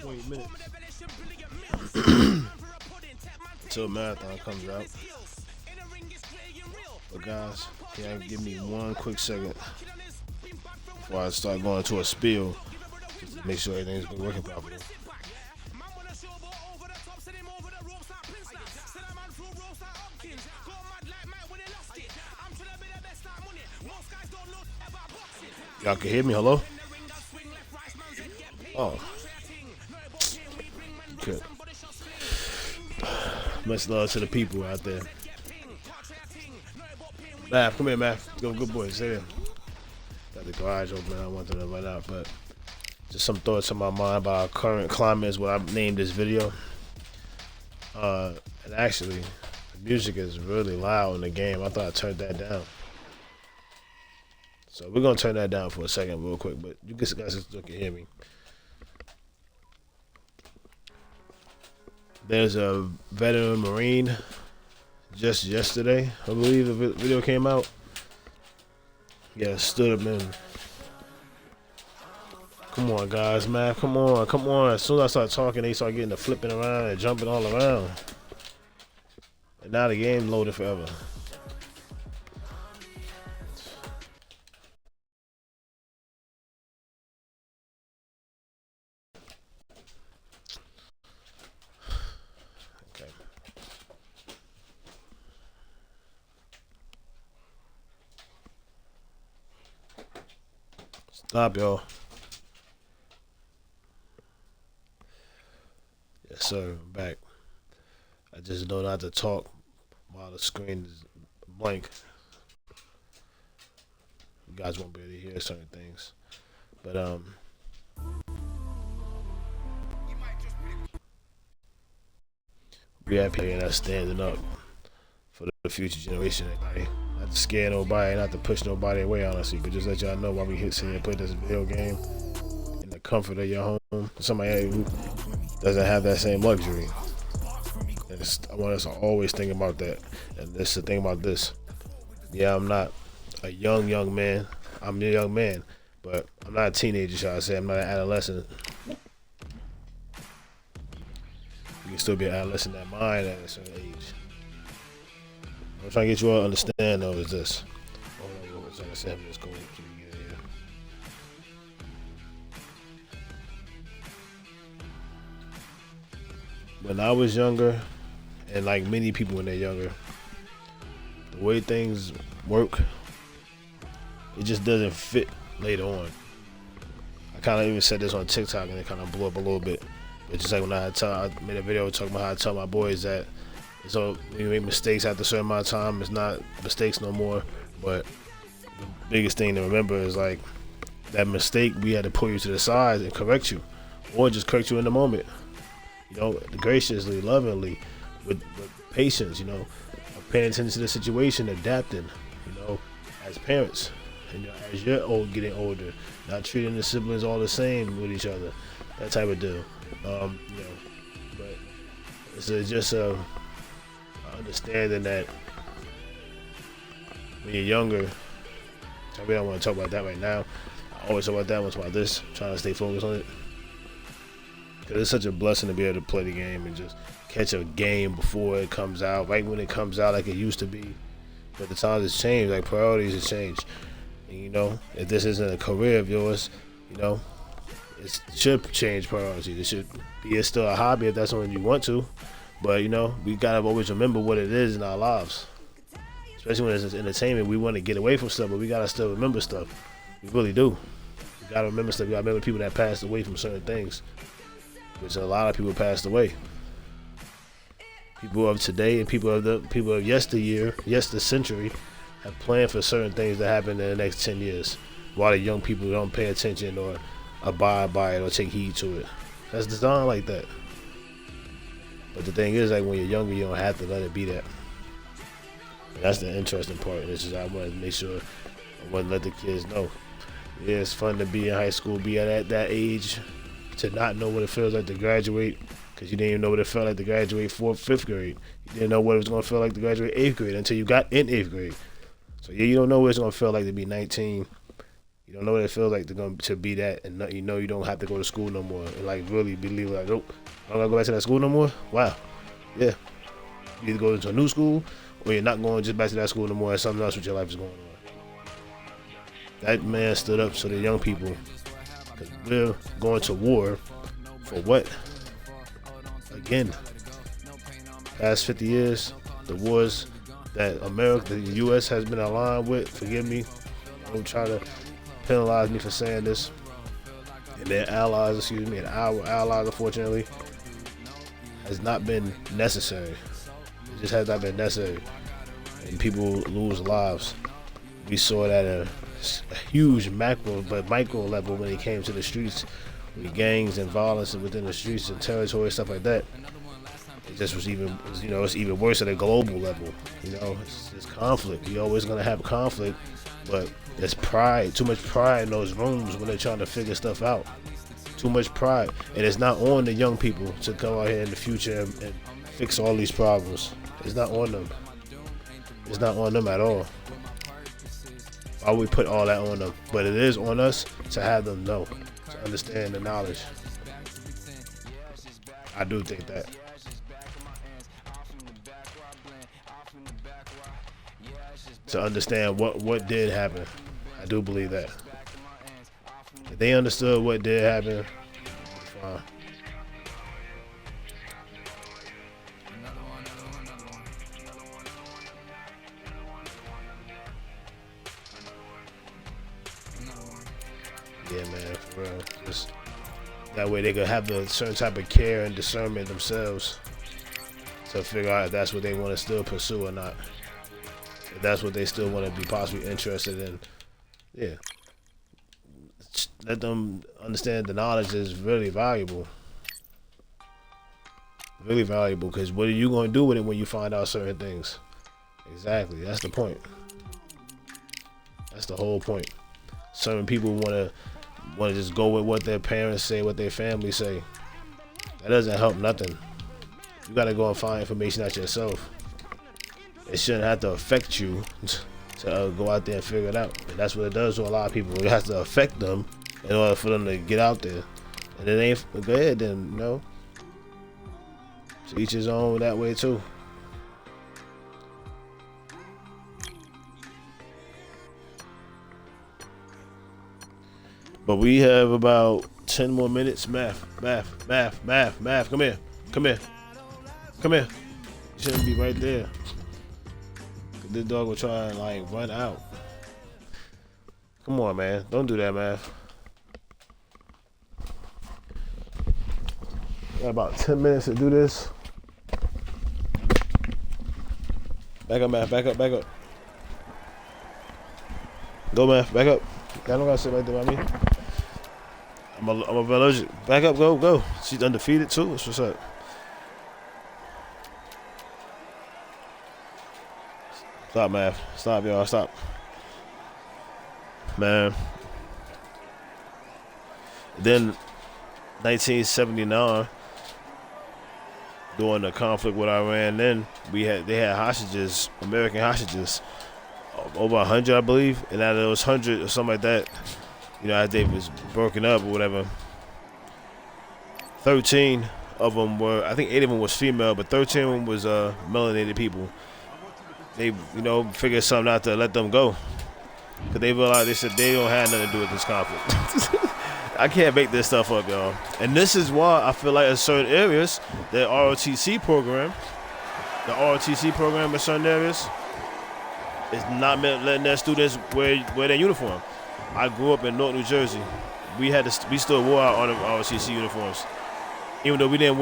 20 minutes until marathon comes out. But guys, can you give me one quick second before I start going to a spiel, just to make sure everything's been working properly. Y'all can hear me? Hello? Oh. Good. Much love to the people out there. Math, come here, Math. Go, good boy. Stay there. Got the garage open. I want them to run out, but just some thoughts on my mind about our current climate is what I named this video. And actually, the music is really loud in the game. I thought I turned that down. So we're gonna turn that down for a second, real quick. But you guys still can hear me. There's a veteran Marine. Just yesterday, I believe the video came out. Yeah, stood up and come on, guys, man, come on, come on. As soon as I start talking, they start getting the flipping around and jumping all around. And now the game loaded forever. Okay. Stop, y'all. Yes, sir. I'm back. I just know not to talk while the screen is blank. You guys won't be able to hear certain things. But we have here that's standing up for the future generation. Like, not to scare nobody, not to push nobody away, honestly, but just let y'all know why we hit here and play this video game in the comfort of your home. Somebody who doesn't have that same luxury. And I want us to always think about that. And that's the thing about this. Yeah, I'm not a young man. I'm a young man, but I'm not a teenager, shall I say. I'm not an adolescent. You can still be an adolescent in mind at a certain age. What I'm trying to get you all to understand, though, is this. Hold on, what was I trying to say? Let's go so we get in here. When I was younger, and like many people when they're younger, the way things work, it just doesn't fit later on. I kind of even said this on TikTok and it kind of blew up a little bit. But just like when I made a video talking about how I tell my boys that so when you make mistakes after a certain amount of time, it's not mistakes no more. But the biggest thing to remember is like that mistake, we had to pull you to the side and correct you, or just correct you in the moment. You know, graciously, lovingly, with patience. You know, paying attention to the situation, adapting. You know, as parents, and you know, as you're getting older, not treating the siblings all the same with each other, that type of deal. You know, but it's just a understanding that when you're younger, I really don't want to talk about that right now. I always talk about that once about this, trying to stay focused on it. Because it's such a blessing to be able to play the game and just catch a game before it comes out, right when it comes out like it used to be. But the times has changed, like priorities have changed. And you know, if this isn't a career of yours, you know, it should change priorities. It should be it's still a hobby if that's something you want to. But you know, we gotta always remember what it is in our lives. Especially when it's entertainment, we want to get away from stuff, but we gotta still remember stuff. We really do. We gotta remember stuff. We gotta remember people that passed away from certain things. Which a lot of people passed away. People of today and people of yesteryear, the century, have planned for certain things to happen in the next 10 years. While the young people don't pay attention or abide by it or take heed to it. That's designed like that. But the thing is, like when you're younger, you don't have to let it be that. And that's the interesting part. And it's just I want to make sure I want to let the kids know. Yeah, it's fun to be in high school, be at that age, to not know what it feels like to graduate, because you didn't even know what it felt like to graduate 5th grade. You didn't know what it was going to feel like to graduate 8th grade until you got in 8th grade. So yeah, you don't know what it's going to feel like to be 19 You don't know what it feels like to be that, and you know you don't have to go to school no more, and like really believe like, nope, I don't gotta go back to that school no more. Wow, yeah, you either go into a new school or you're not going just back to that school no more, and something else with your life is going on. That man stood up to the young people, because we're going to war for what? Again, past 50 years, the wars that America, the U.S. has been aligned with. Forgive me, don't try to penalize me for saying this, and their allies, excuse me, and our allies, unfortunately, has not been necessary. It just has not been necessary, and people lose lives. We saw that at a huge macro but micro level when it came to the streets, with gangs and violence within the streets and territory, stuff like that. It just was even, you know, it's even worse at a global level. You know, it's conflict. You're always gonna have conflict, but there's pride, too much pride in those rooms when they're trying to figure stuff out. Too much pride, and it's not on the young people to come out here in the future and fix all these problems. It's not on them. It's not on them at all. Why would we put all that on them? But it is on us to have them know, to understand the knowledge. I do think that. To understand what did happen. I do believe that. If they understood what did happen, fine. Yeah, man, for real. Just that way they could have the certain type of care and discernment themselves to figure out if that's what they want to still pursue or not. If that's what they still want to be possibly interested in, yeah. Let them understand the knowledge is really valuable. Really valuable, because what are you going to do with it when you find out certain things? Exactly, that's the point. That's the whole point. Certain people want to just go with what their parents say, what their family say. That doesn't help nothing. You got to go and find information out yourself. It shouldn't have to affect you to go out there and figure it out. And that's what it does to a lot of people. It has to affect them in order for them to get out there. And it ain't, go ahead then, you know. To each his own that way too. But we have about 10 more minutes. Math. Come here. Come here. You shouldn't be right there. This dog will try and like run out. Come on, man. Don't do that, man. Got about 10 minutes to do this. Back up, man. Back up. Go, man. Back up. I don't gotta sit right there by me. I'm allergic. Back up. Go. She's undefeated too. What's up? Stop, man. Stop, y'all. Stop. Man. Then, 1979, during the conflict with Iran, then they had hostages, American hostages, over 100, I believe. And out of those 100 or something like that, you know, as they was broken up or whatever, 13 of them were, I think 8 of them was female, but 13 of them was melanated people. They, you know, figured something out to let them go. Because they realized, they said they don't have nothing to do with this conflict. I can't make this stuff up, y'all. And this is why I feel like in certain areas, the ROTC program in certain areas is not letting their students wear their uniform. I grew up in North New Jersey. We still wore our ROTC uniforms. Even though we didn't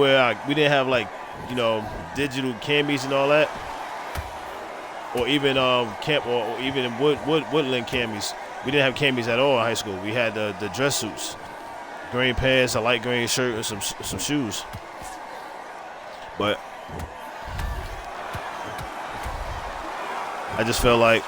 have like, you know, digital camis and all that. Or even camp, or even woodland camis. We didn't have camis at all in high school. We had the dress suits, green pants, a light green shirt, and some shoes. But I just felt like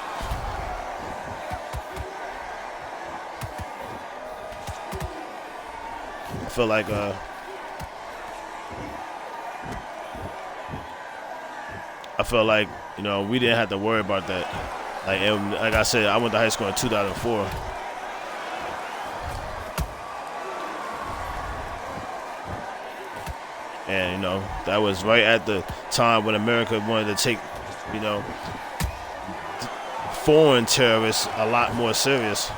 you know, we didn't have to worry about that. Like I said, I went to high school in 2004. And that was right at the time when America wanted to take, foreign terrorists a lot more serious.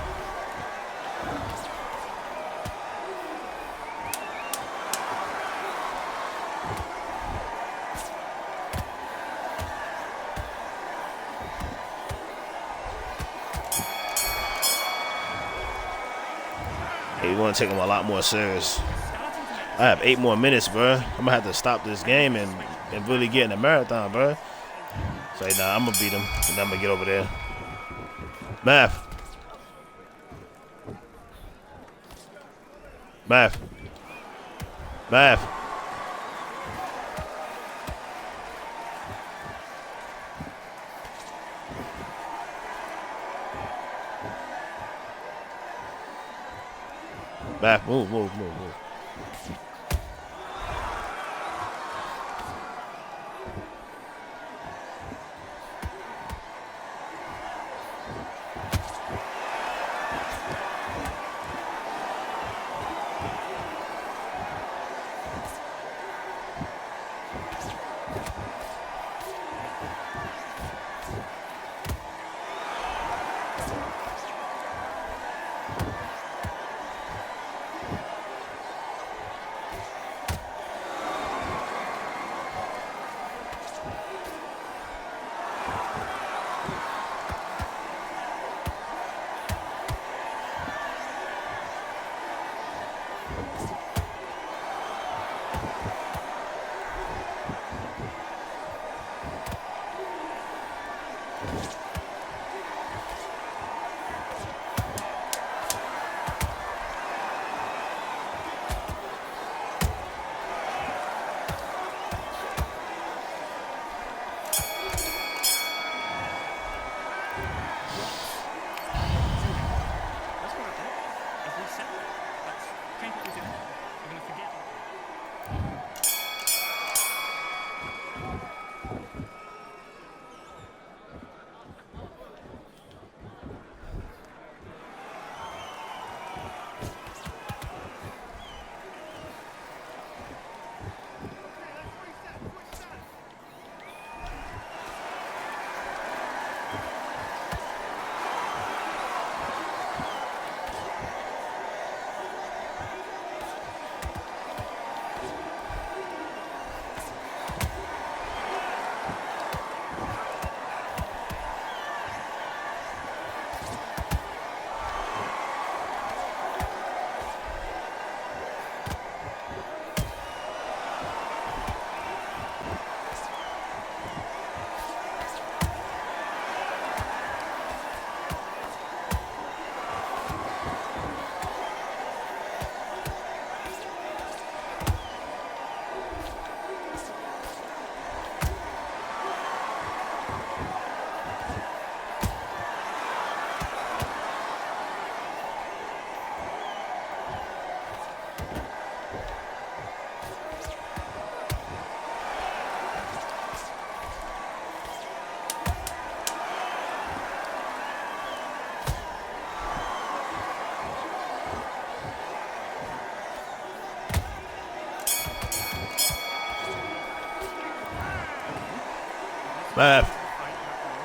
Hey, we want to take them a lot more serious. I have 8 more minutes, bro. I'm gonna have to stop this game and really get in the marathon, bro. Say, nah, I'm gonna beat him, and then I'm gonna get over there. Math. Math. Math. Math, move.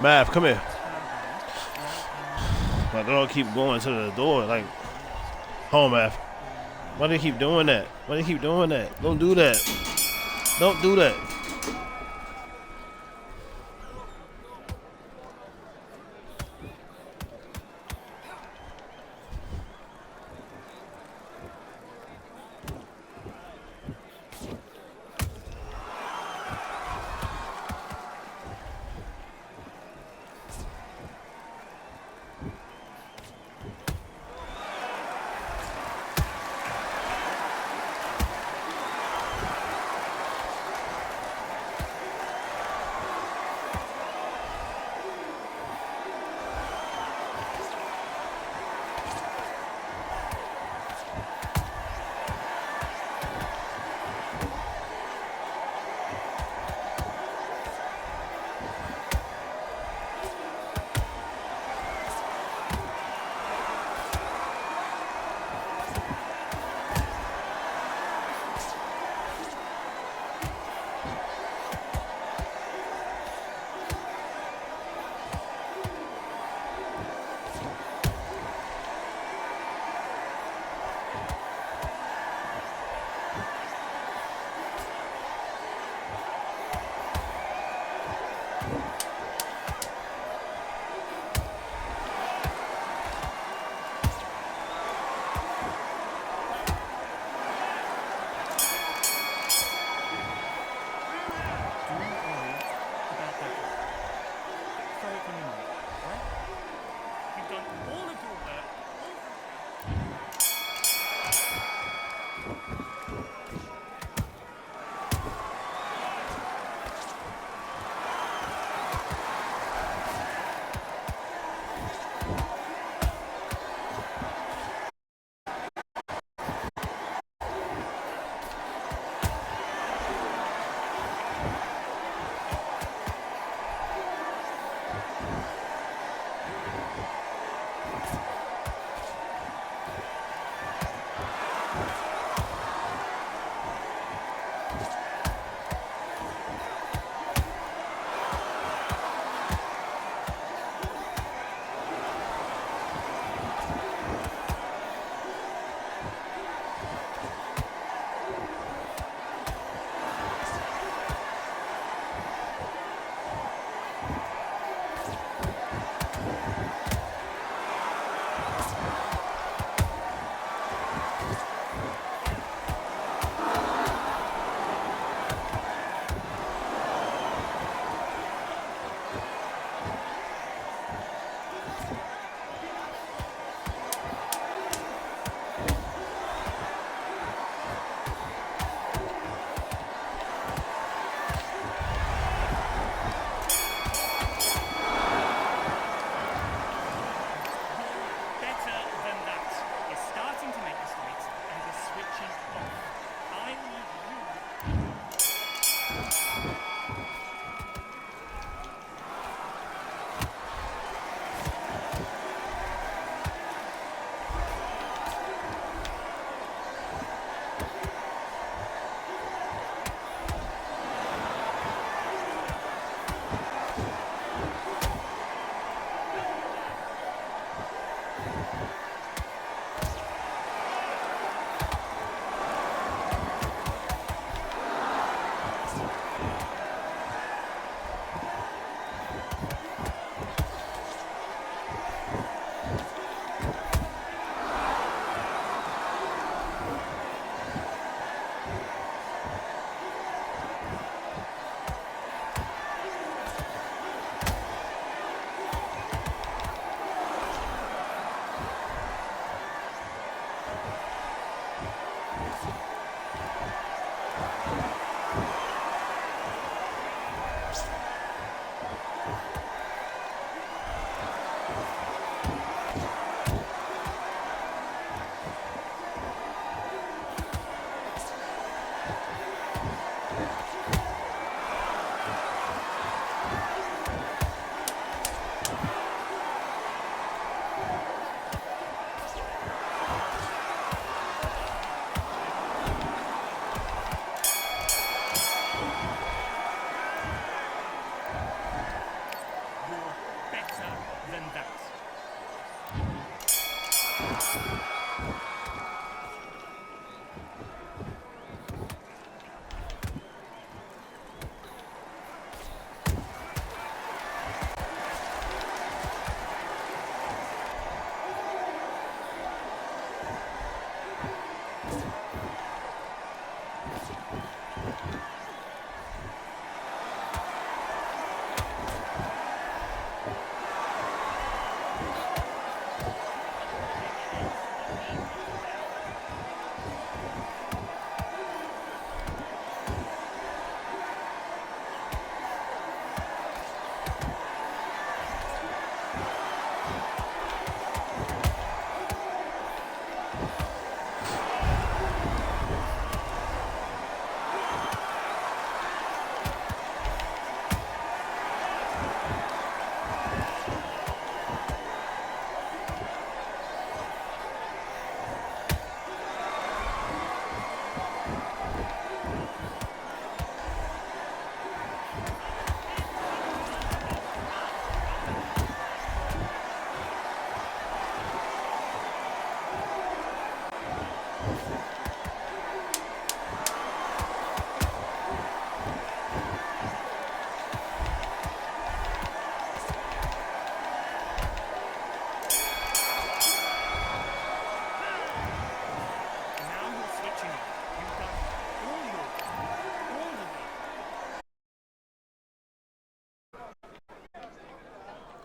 Math, come here. My girl keep going to the door like, home, Math. Why do you keep doing that? Don't do that. Don't do that.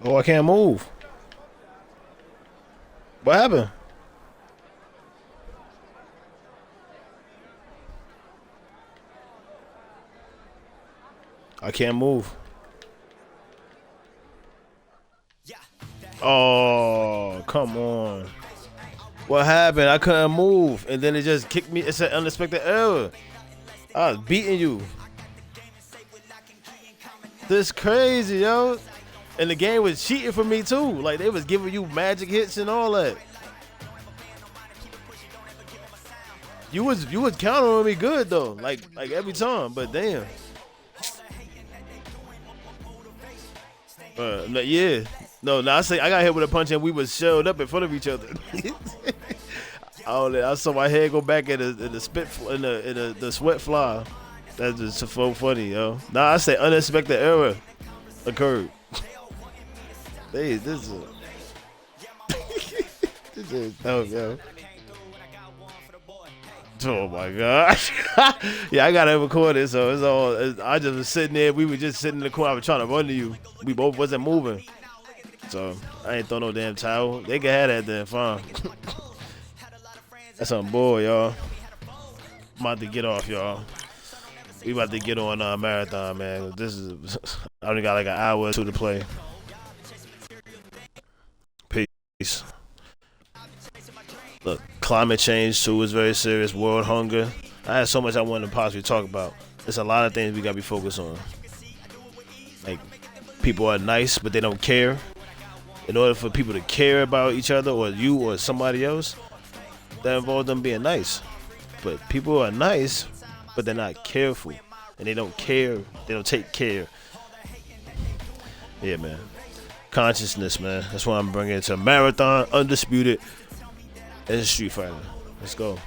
Oh, I can't move. What happened? I can't move. Oh, come on. What happened? I couldn't move, and then it just kicked me. It's an unexpected error. I was beating you. This crazy, yo. And the game was cheating for me too. Like they was giving you magic hits and all that. You was counting on me good though, like every time. But damn. Yeah. No, I say I got hit with a punch and we was shelled up in front of each other. I saw my head go back in the sweat fly. That's just so funny, yo. Nah, I say unexpected error occurred. Hey, this is this is dope, yo. Oh my gosh. Yeah, I gotta record it, so I just was sitting there. We were just sitting in the corner. I was trying to run to you. We both wasn't moving, so I ain't throw no damn towel. They can have that then, fine. That's some bull, y'all. I'm about to get off, y'all. We about to get on marathon, man. This is I only got like an hour or two to play. Peace. Look, climate change too is very serious. World hunger. I had so much I wanted to possibly talk about. There's a lot of things we gotta be focused on. Like, people are nice, but they don't care. In order for people to care about each other or you or somebody else, that involves them being nice. But people are nice, but they're not careful, and they don't care. They don't take care. Yeah, man. Consciousness, man. That's why I'm bringing it to Marathon, Undisputed, and Street Fighter. Let's go.